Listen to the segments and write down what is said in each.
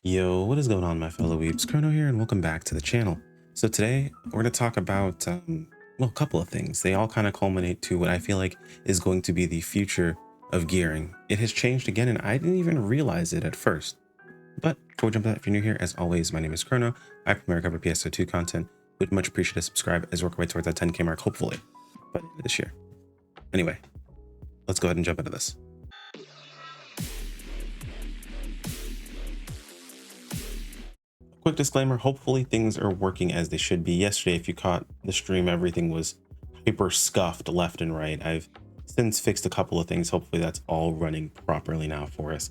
Yo, what is going on, my fellow weebs? Chrono here, and welcome back to the channel. So today we're going to talk about, well, a couple of things. They all kind of culminate to what I feel like is going to be the future of gearing. It has changed again, and I didn't even realize it at first. But before we jump into that, if you're new here, as always, my name is Chrono. I primarily cover PSO2 content. Would much appreciate a subscribe as we work our way towards that 10K mark, hopefully, by the end of this year. Anyway, let's go ahead and jump into this. Quick disclaimer, hopefully things are working as they should be. Yesterday, if you caught the stream, everything was hyper scuffed left and right. I've since fixed a couple of things. Hopefully that's all running properly now for us.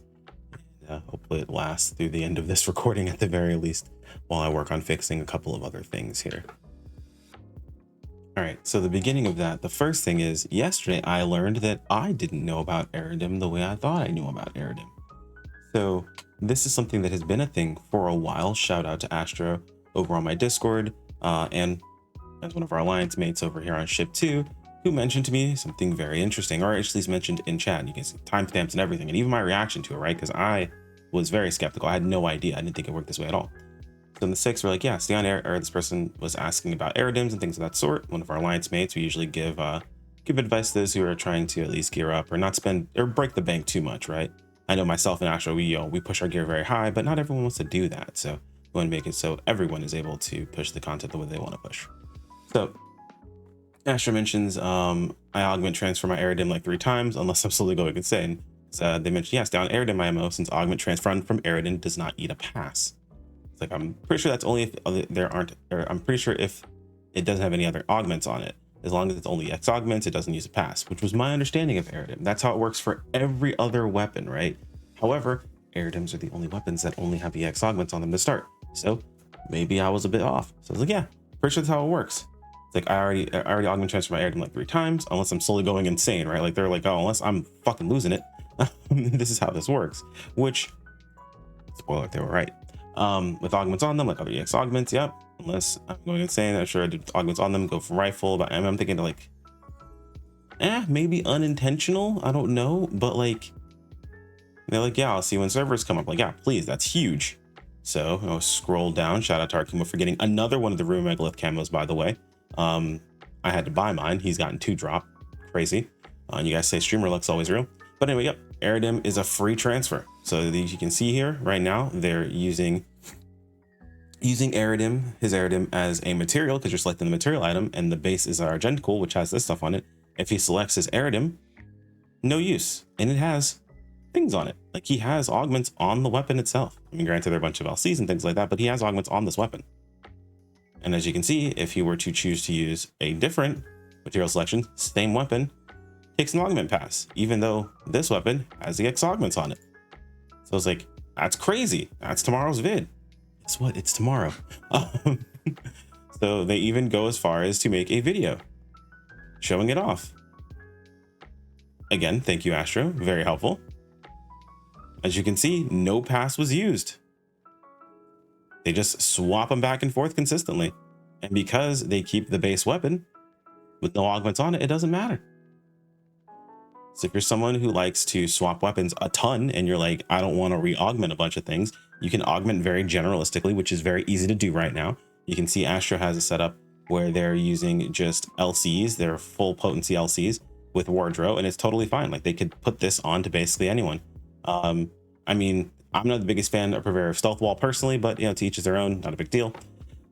Hopefully it lasts through the end of this recording at the very least, while I work on fixing a couple of other things here. All right, so the beginning of that, the first thing is yesterday I learned that I didn't know about Eridim the way I thought I knew about Eridim. So this is something that has been a thing for a while. Shout out to Astro over on my Discord, and as one of our alliance mates over here on Ship 2, who mentioned to me something very interesting, or at least mentioned in chat. You can see timestamps and everything, and even my reaction to it, right? Because I was very skeptical. I had no idea. I didn't think it worked this way at all. So in the 6, we're like, yeah, stay on air. Or this person was asking about Eridims and things of that sort. One of our alliance mates, we usually give advice to those who are trying to at least gear up or not spend or break the bank too much, right? I know myself and Astro, we push our gear very high, but not everyone wants to do that. So we want to make it so everyone is able to push the content the way they want to push. So Astro mentions I augment transfer my Eridim like 3 times, unless I'm slowly going insane. So they mentioned, yes, down Eridim IMO, since augment transfer from Eridim does not eat a pass. It's like, I'm pretty sure that's only if there aren't, or I'm pretty sure if it doesn't have any other augments on it. As long as it's only X augments, it doesn't use a pass, which was my understanding of Eridim. That's how it works for every other weapon, right? However, Eridims are the only weapons that only have the X augments on them to start. So maybe I was a bit off. So I was like, yeah, pretty sure that's how it works. It's like I already augment transfer my Eridim like 3 times, unless I'm slowly going insane, right? Like they're like, oh, unless I'm fucking losing it, this is how this works. Which, spoiler, they were right. With augments on them, like other EX augments, yep. Unless I'm going insane, I'm sure I did augments on them, go for rifle, but I'm thinking like, maybe unintentional, I don't know, but like, they're like, yeah, I'll see when servers come up. Like, yeah, please, that's huge. So I'll scroll down, shout out to Arkuma for getting another one of the Rune Megalith camos, by the way. I had to buy mine, he's gotten 2 drop, crazy. You guys say streamer luck's always real. But anyway, yep, Eridim is a free transfer. So you can see here right now, they're using Eridim, his Eridim as a material, because you're selecting the material item, and the base is our Gencool, which has this stuff on it. If he selects his Eridim, no use, and it has things on it. Like, he has augments on the weapon itself. I mean, granted, there are a bunch of LCs and things like that, but he has augments on this weapon. And as you can see, if he were to choose to use a different material selection, same weapon, takes an augment pass, even though this weapon has the X augments on it. So it's like, that's crazy. That's tomorrow's vid. Guess what? It's tomorrow. So they even go as far as to make a video showing it off. Again, thank you, Astro. Very helpful. As you can see, no pass was used. They just swap them back and forth consistently. And because they keep the base weapon with no augments on it, it doesn't matter. So if you're someone who likes to swap weapons a ton and you're like, I don't want to re-augment a bunch of things, you can augment very generalistically, which is very easy to do right now. You can see Astro has a setup where they're using just LCs, they're full potency LCs with wardrobe, and it's totally fine. Like, they could put this on to basically anyone. I mean, I'm not the biggest fan or purveyor of Stealth Wall personally, but, you know, to each is their own, not a big deal.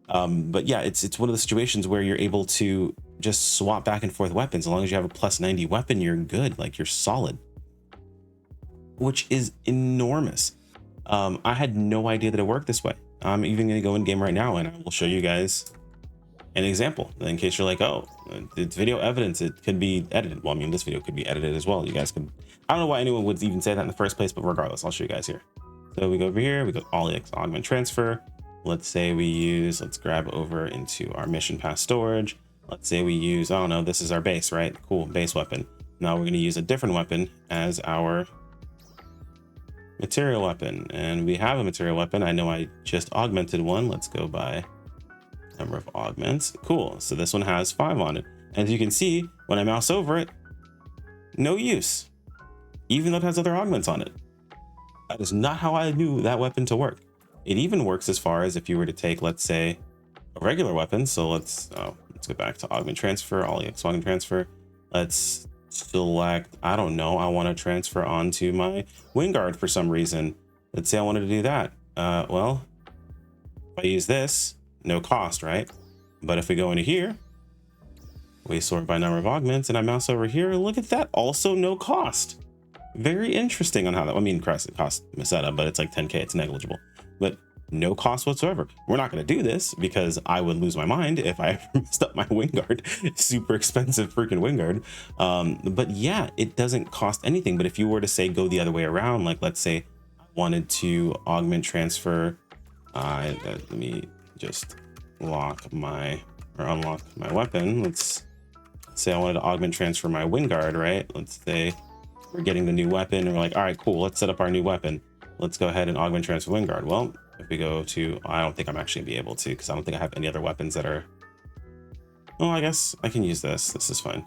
But yeah, it's one of the situations where you're able to just swap back and forth weapons. As long as you have a plus 90 weapon, you're good. Like, you're solid, which is enormous. I had no idea that it worked this way. I'm even going to go in game right now and I will show you guys an example in case you're like, oh, it's video evidence, it could be edited. Well, I mean, this video could be edited as well. You guys can, I don't know why anyone would even say that in the first place, but regardless, I'll show you guys here. So we go over here, we go all X augment transfer. Let's say we use, let's grab over into our mission pass storage. Let's say we use, oh no, this is our base, right? Cool, base weapon. Now we're going to use a different weapon as our material weapon. And we have a material weapon. I know I just augmented one. Let's go by number of augments. Cool. So this one has 5 on it. And as you can see, when I mouse over it, no use, even though it has other augments on it. That is not how I knew that weapon to work. It even works as far as if you were to take, let's say, a regular weapon. So let's go back to augment transfer, all EX augment transfer. Let's select, I don't know, I want to transfer onto my Wingard for some reason. Let's say I wanted to do that. Well, if I use this, no cost, right? But if we go into here, we sort by number of augments, and I mouse over here, look at that, also no cost. Very interesting on how that, I mean, it costs a setup, but it's like 10K, it's negligible, but no cost whatsoever. We're not going to do this because I would lose my mind if I ever messed up my Wingard. Super expensive freaking Wingard. But yeah, it doesn't cost anything. But if you were to say go the other way around, like let's say I wanted to augment transfer, let me just unlock my weapon. Let's say I wanted to augment transfer my Wingard, right? Let's say we're getting the new weapon and we're like, all right, cool, let's set up our new weapon. Let's go ahead and augment transfer Wingard. Well, if we go to, I don't think I'm actually gonna be able to, because I don't think I have any other weapons that are, well, I guess I can use this. This is fine.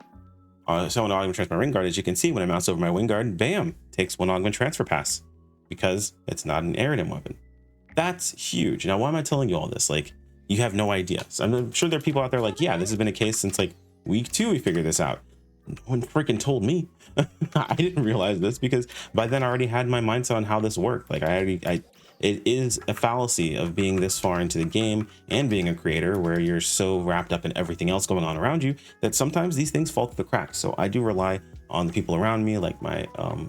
So I want to augment transfer my Wingard. As you can see, when I mouse over my Wingard, bam, takes one augment transfer pass because it's not an Aerodem weapon. That's huge. Now, why am I telling you all this? Like, you have no idea. So I'm sure there are people out there like, yeah, this has been a case since like week 2 we figured this out. No one freaking told me. I didn't realize this because by then I already had my mindset on how this worked. Like it is a fallacy of being this far into the game and being a creator where you're so wrapped up in everything else going on around you that sometimes these things fall through the cracks. So I do rely on the people around me, like my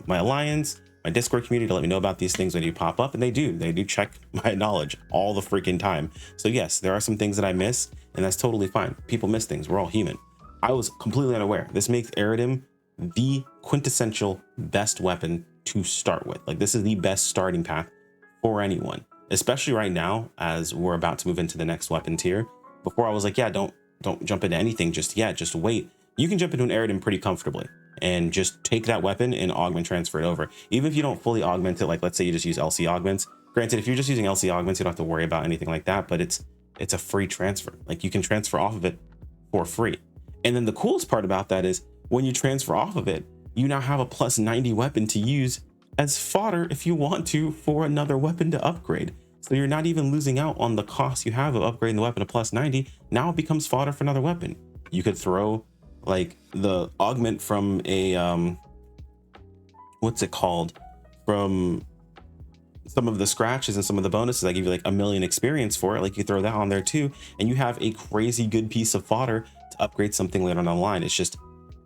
alliance, my Discord community, to let me know about these things when you pop up, and they do check my knowledge all the freaking time. So yes, there are some things that I miss, and that's totally fine. People miss things. We're all human. I was completely unaware. This makes Aerodem the quintessential best weapon to start with. Like, this is the best starting path for anyone, especially right now as we're about to move into the next weapon tier. Before I was like, yeah, don't jump into anything just yet, just wait. You can jump into an Aerodem pretty comfortably and just take that weapon and augment transfer it over. Even if you don't fully augment it, like let's say you just use LC augments. Granted, if you're just using LC augments, you don't have to worry about anything like that, but it's a free transfer. Like, you can transfer off of it for free. And then the coolest part about that is when you transfer off of it, you now have a plus 90 weapon to use as fodder if you want to for another weapon to upgrade. So you're not even losing out on the cost you have of upgrading the weapon to plus 90. Now it becomes fodder for another weapon. You could throw like the augment from a what's it called, from some of the scratches and some of the bonuses I give you like 1,000,000 experience for it. Like, you throw that on there too, and you have a crazy good piece of fodder to upgrade something later on the line. It's just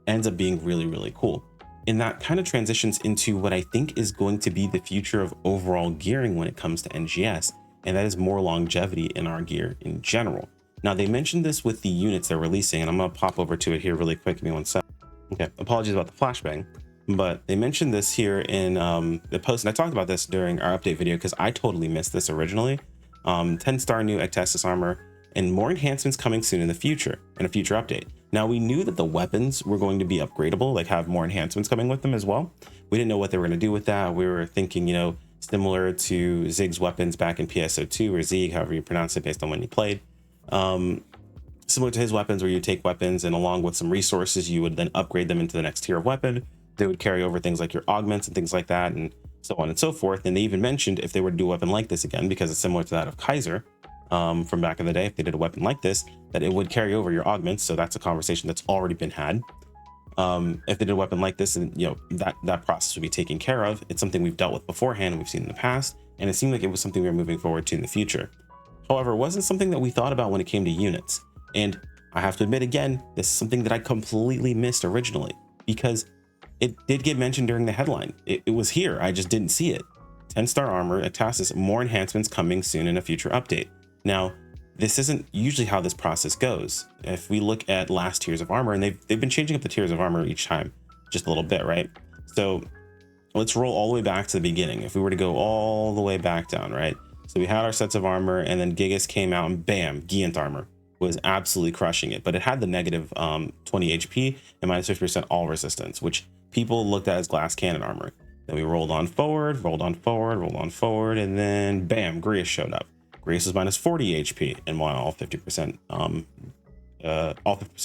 ends up being really, really cool. And that kind of transitions into what I think is going to be the future of overall gearing when it comes to NGS, and that is more longevity in our gear in general. Now, they mentioned this with the units they're releasing, and I'm gonna pop over to it here really quick. Give me 1 sec. Okay, apologies about the flashbang, but they mentioned this here in the post, and I talked about this during our update video because I totally missed this originally. 10-star new Ectasis armor and more enhancements coming soon in the future, in a future update. Now, we knew that the weapons were going to be upgradable, like have more enhancements coming with them as well. We didn't know what they were going to do with that. We were thinking, you know, similar to Zig's weapons back in PSO2 or Zig, however you pronounce it based on when you played. Similar to his weapons, where you take weapons and along with some resources, you would then upgrade them into the next tier of weapon. They would carry over things like your augments and things like that, and so on and so forth. And they even mentioned if they were to do a weapon like this again, because it's similar to that of Kaiser, from back in the day, if they did a weapon like this, that it would carry over your augments. So that's a conversation that's already been had. If they did a weapon like this, and you know, that process would be taken care of. It's something we've dealt with beforehand and we've seen in the past, and it seemed like it was something we were moving forward to in the future. However, it wasn't something that we thought about when it came to units. And I have to admit again, this is something that I completely missed originally, because it did get mentioned during the headline. It was here, I just didn't see it. 10-star armor, Ectasis, more enhancements coming soon in a future update. Now, this isn't usually how this process goes. If we look at last tiers of armor, and they've been changing up the tiers of armor each time, just a little bit, right? So let's roll all the way back to the beginning. If we were to go all the way back down, right? So we had our sets of armor, and then Gigas came out, and bam, Giant armor was absolutely crushing it. But it had the negative 20 HP and minus 50% all resistance, which people looked at as glass cannon armor. Then we rolled on forward, and then bam, Grius showed up. Grius was minus 40 HP and all 50%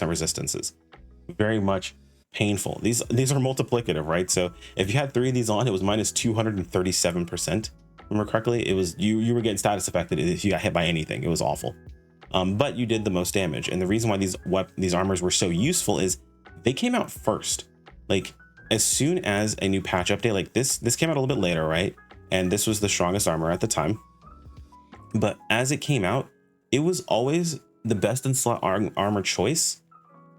resistances. Very much painful. These are multiplicative, right? So if you had 3 of these on, it was minus 237%. remember correctly. It was you were getting status affected if you got hit by anything. It was awful. But you did the most damage. And the reason why these armors were so useful is they came out first. Like as soon as a new patch update, like this came out a little bit later, right? And this was the strongest armor at the time. But as it came out, it was always the best in slot armor choice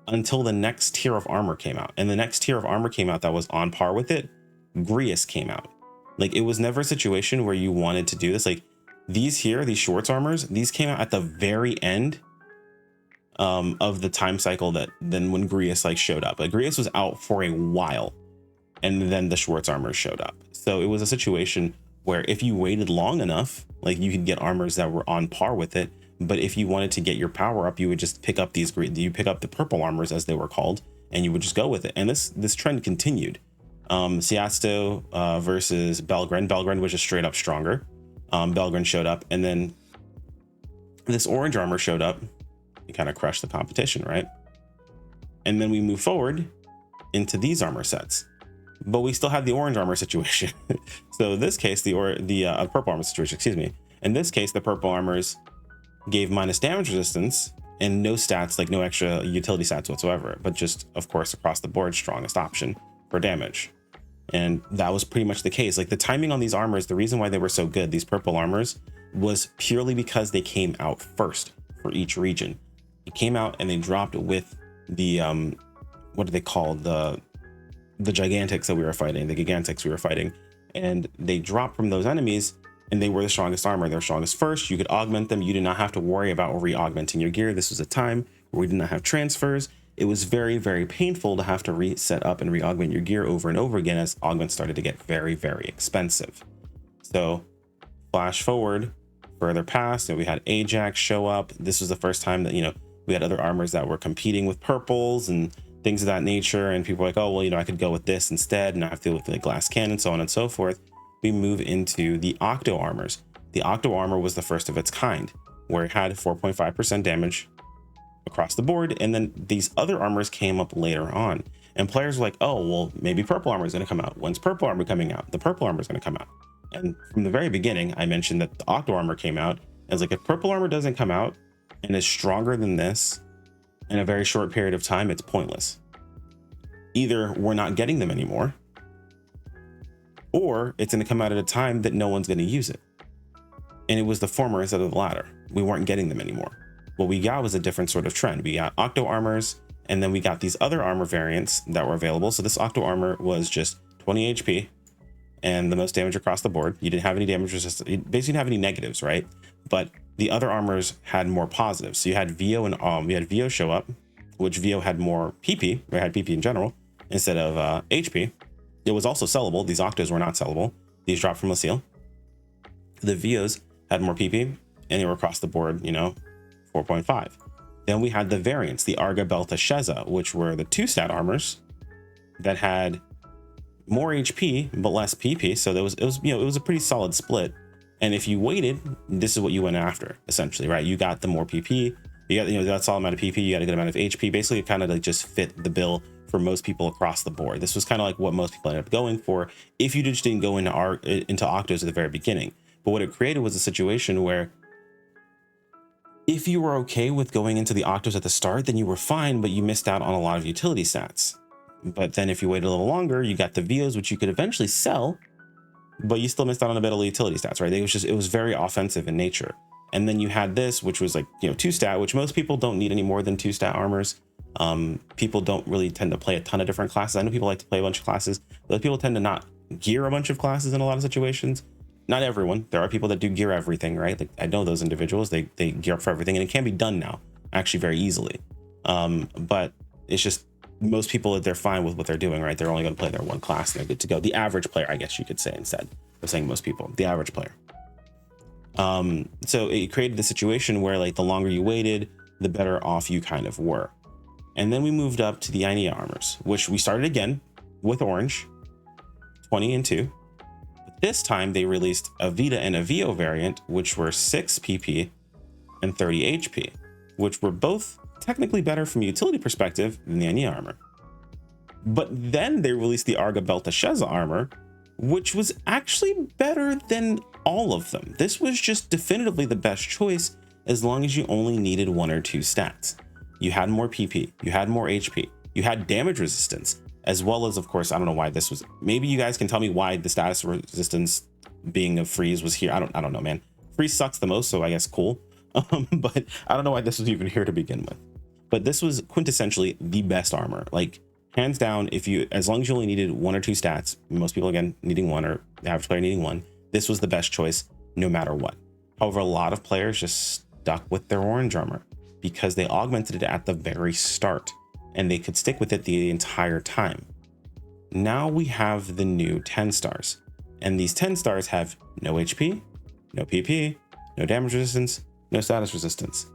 until the next tier of armor came out. And the next tier of armor came out that was on par with it. Grius came out. Like it was never a situation where you wanted to do this. Like these Schwartz armors, these came out at the very end of the time cycle that then when Grius like showed up. Like Grius was out for a while and then the Schwartz armors showed up. So it was a situation where if you waited long enough, like you could get armors that were on par with it. But if you wanted to get your power up, you would just pick up you pick up the purple armors as they were called, and you would just go with it. And this trend continued. Siasto versus Belgren. Belgren was just straight up stronger. Belgren showed up, and then this orange armor showed up. It kind of crushed the competition, right? And then we move forward into these armor sets, but we still had the orange armor situation. So in this case, the purple armor situation, excuse me. In this case, the purple armors gave minus damage resistance and no stats, like no extra utility stats whatsoever, but just of course across the board strongest option for damage. And that was pretty much the case. Like the timing on these armors, the reason why they were so good, these purple armors, was purely because they came out first for each region. It came out and they dropped with the what do they call the gigantics that we were fighting, the gigantics we were fighting, and they dropped from those enemies and they were the strongest armor. They were strongest first. You could augment them. You did not have to worry about re-augmenting your gear. This was a time where we did not have transfers. It was very, very painful to have to reset up and re-augment your gear over and over again as augments started to get very, very expensive. So flash forward further past, and we had Ajax show up. This was the first time that, we had other armors that were competing with purples and things of that nature. And people were like, oh, well, I could go with this instead and I have to deal with the glass cannon, so on and so forth. We move into the Octo armors. The Octo armor was the first of its kind, where it had 4.5% damage across the board. And then these other armors came up later on. And players were like, oh, well, maybe purple armor is going to come out. When's purple armor coming out? The purple armor is going to come out. And from the very beginning, I mentioned that the Octo armor came out. I was like, if purple armor doesn't come out and is stronger than this in a very short period of time, it's pointless. Either we're not getting them anymore, or it's going to come out at a time that no one's going to use it. And it was the former instead of the latter. We weren't getting them anymore. What we got was a different sort of trend. We got Octo armors, and then we got these other armor variants that were available. So this Octo armor was just 20 HP and the most damage across the board. You didn't have any damage resistance. You basically didn't have any negatives, right? But the other armors had more positives. So you had Vio and we had Vio show up, which Vio had more PP, or had PP in general, instead of HP. It was also sellable. These Octos were not sellable. These dropped from Lucille. The Vios had more PP, and they were across the board, 4.5. Then we had the variants, the Arga, Belta, Sheza, which were the 2-stat armors that had more HP but less PP. So it was a pretty solid split. And if you waited, this is what you went after, essentially, right? You got the more PP, you got that solid amount of PP, you got a good amount of HP. Basically, it kind of like just fit the bill for most people across the board. This was kind of like what most people ended up going for if you just didn't go into Octos at the very beginning. But what it created was a situation where if you were okay with going into the Octos at the start, then you were fine, but you missed out on a lot of utility stats. But then if you waited a little longer, you got the Vios, which you could eventually sell, but you still missed out on a bit of utility stats, right? It was very offensive in nature. And then you had this, which was like, 2-stat, which most people don't need any more than 2-stat armors. People don't really tend to play a ton of different classes. I know people like to play a bunch of classes, but people tend to not gear a bunch of classes in a lot of situations. Not everyone. There are people that do gear everything, right? Like I know those individuals, they gear up for everything, and it can be done now actually very easily. But it's just most people, they're fine with what they're doing, right? They're only going to play their one class and they're good to go. The average player, I guess you could say, instead of saying most people, the average player. So it created the situation where like the longer you waited, the better off you kind of were. And then we moved up to the Ainea armors, which we started again with orange, 20 and 2. But this time they released a Vita and a Vio variant, which were 6 PP and 30 HP, which were both technically better from a utility perspective than the Ainea armor. But then they released the Arga, Belta, Sheza armor, which was actually better than all of them. This was just definitively the best choice as long as you only needed 1 or 2 stats. You had more PP, you had more HP, you had damage resistance, as well as, of course, I don't know why this was, maybe you guys can tell me why the status resistance being a freeze was here. I don't know, man. Freeze sucks the most, so I guess cool. But I don't know why this was even here to begin with. But this was quintessentially the best armor. Like, hands down, as long as you only needed 1 or 2 stats, most people again needing 1, or the average player needing 1, this was the best choice no matter what. However, a lot of players just stuck with their orange armor because they augmented it at the very start and they could stick with it the entire time. Now we have the new 10 stars, and these 10 stars have no HP, no PP, no damage resistance, no status resistance.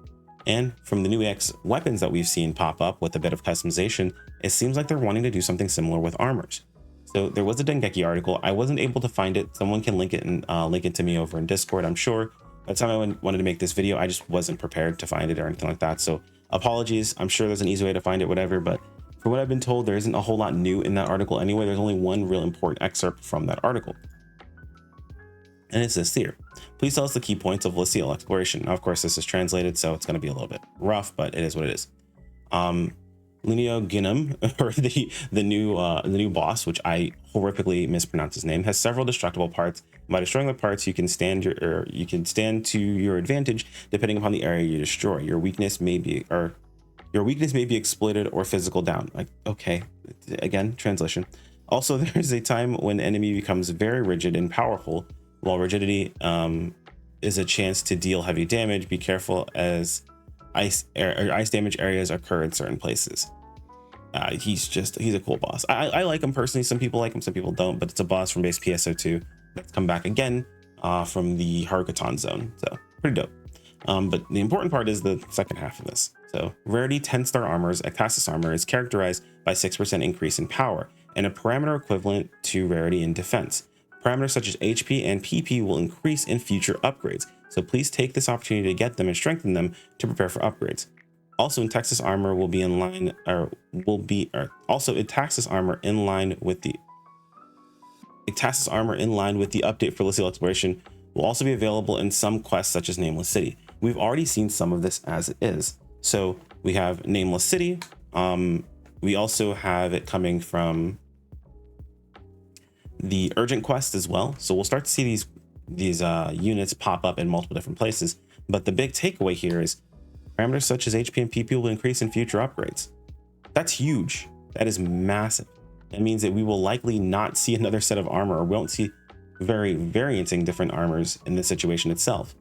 And from the new EX weapons that we've seen pop up with a bit of customization, it seems like they're wanting to do something similar with armors. So there was a Dengeki article. I wasn't able to find it. Someone can link it and link it to me over in Discord, I'm sure. By the time I wanted to make this video, I just wasn't prepared to find it or anything like that. So apologies. I'm sure there's an easy way to find it, whatever. But from what I've been told, there isn't a whole lot new in that article anyway. There's only one real important excerpt from that article. And it says here, please tell us the key points of Lyciel exploration. Now, of course, this is translated, so it's going to be a little bit rough, but it is what it is. Lunio Ginum, or the new boss, which I horrifically mispronounce his name, has several destructible parts. By destroying the parts, you can stand to your advantage depending upon the area you destroy. Your weakness may be exploited or physical down. Like, okay, again, translation. Also, there's a time when enemy becomes very rigid and powerful. While rigidity is a chance to deal heavy damage, be careful as ice damage areas occur in certain places. He's a cool boss. I like him personally. Some people like him, some people don't, but it's a boss from base PSO2 that's come back again from the Hargoton zone. So pretty dope. But the important part is the second half of this. So rarity 10-star armor's Ectasis armor is characterized by 6% increase in power and a parameter equivalent to rarity in defense. Parameters such as HP and PP will increase in future upgrades, so please take this opportunity to get them and strengthen them to prepare for upgrades. Also, Ectasis armor will be in line, Ectasis armor in line with the update for Lyciel exploration will also be available in some quests such as Nameless City. We've already seen some of this as it is. So we have Nameless City. We also have it coming from the urgent quest as well. So we'll start to see these units pop up in multiple different places. But the big takeaway here is parameters such as HP and PP will increase in future upgrades. That's huge. That is massive. That means that we will likely not see another set of armor, or we won't see varianting different armors in the situation itself.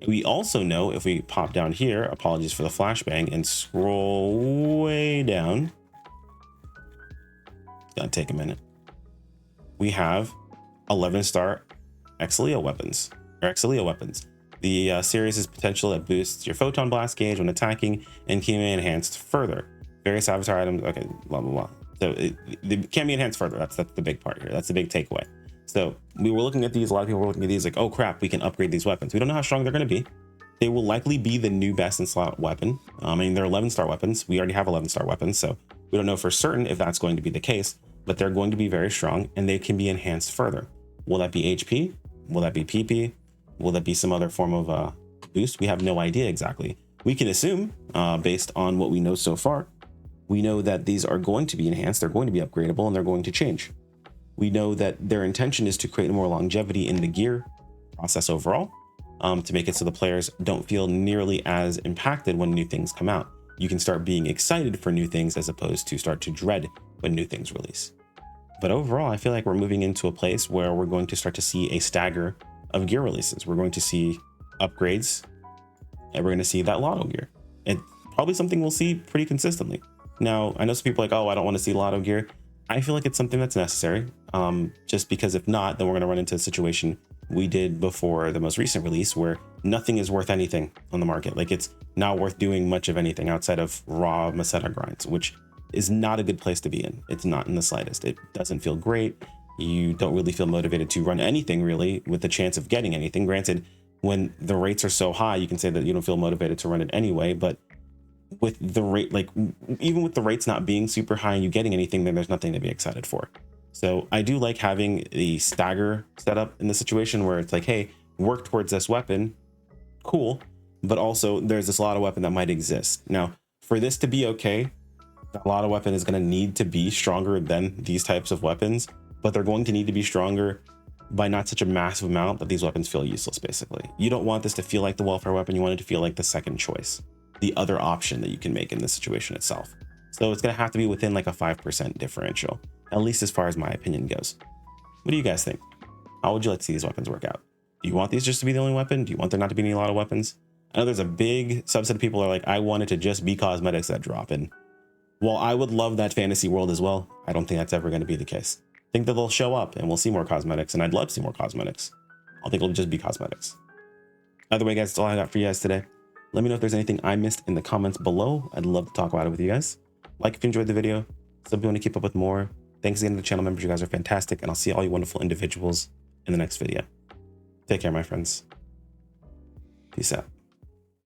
We also know, if we pop down here, apologies for the flashbang, and scroll way down, it's gonna take a minute. We have 11-star Exilio weapons. The series' potential that boosts your photon blast gauge when attacking and can be enhanced further. Various avatar items, okay, blah, blah, blah. So it can be enhanced further. That's the big part here. That's the big takeaway. So we were looking at these, a lot of people were looking at these like, oh crap, we can upgrade these weapons. We don't know how strong they're going to be. They will likely be the new best in slot weapon. I mean, they're 11-star weapons. We already have 11-star weapons, so we don't know for certain if that's going to be the case, but they're going to be very strong and they can be enhanced further. Will that be HP? Will that be PP? Will that be some other form of boost? We have no idea exactly. We can assume, based on what we know so far, we know that these are going to be enhanced, they're going to be upgradable, and they're going to change. We know that their intention is to create more longevity in the gear process overall, to make it so the players don't feel nearly as impacted when new things come out. You can start being excited for new things as opposed to start to dread when new things release. But overall, I feel like we're moving into a place where we're going to start to see a stagger of gear releases. We're going to see upgrades, and we're going to see that lotto gear. It's probably something we'll see pretty consistently. Now, I know some people are like, oh, I don't want to see lotto gear. I feel like it's something that's necessary, just because if not, then we're going to run into a situation we did before the most recent release where nothing is worth anything on the market. Like, it's not worth doing much of anything outside of raw Meseta grinds, which is not a good place to be in. It's not in the slightest. It doesn't feel great. You don't really feel motivated to run anything really with the chance of getting anything. Granted, when the rates are so high, you can say that you don't feel motivated to run it anyway, but with the rate, like even with the rates not being super high and you getting anything, then there's nothing to be excited for. So I do like having the stagger setup in the situation where it's like, hey, work towards this weapon, cool. But also there's this lotto weapon that might exist. Now, for this to be okay, the lotto weapon is going to need to be stronger than these types of weapons, but they're going to need to be stronger by not such a massive amount that these weapons feel useless. Basically, you don't want this to feel like the welfare weapon. You want it to feel like the second choice, the other option that you can make in this situation itself. So it's going to have to be within like a 5% differential, at least as far as my opinion goes. What do you guys think? How would you like to see these weapons work out? Do you want these just to be the only weapon? Do you want there not to be any lotto weapons? I know there's a big subset of people that are like, I want it to just be cosmetics that drop in. Well, I would love that fantasy world as well. I don't think that's ever going to be the case. I think that they'll show up and we'll see more cosmetics, and I'd love to see more cosmetics. I think it'll just be cosmetics. Either way, guys, that's all I got for you guys today. Let me know if there's anything I missed in the comments below. I'd love to talk about it with you guys. Like if you enjoyed the video. Some people want to keep up with more. Thanks again to the channel members. You guys are fantastic, and I'll see all you wonderful individuals in the next video. Take care, my friends. Peace out.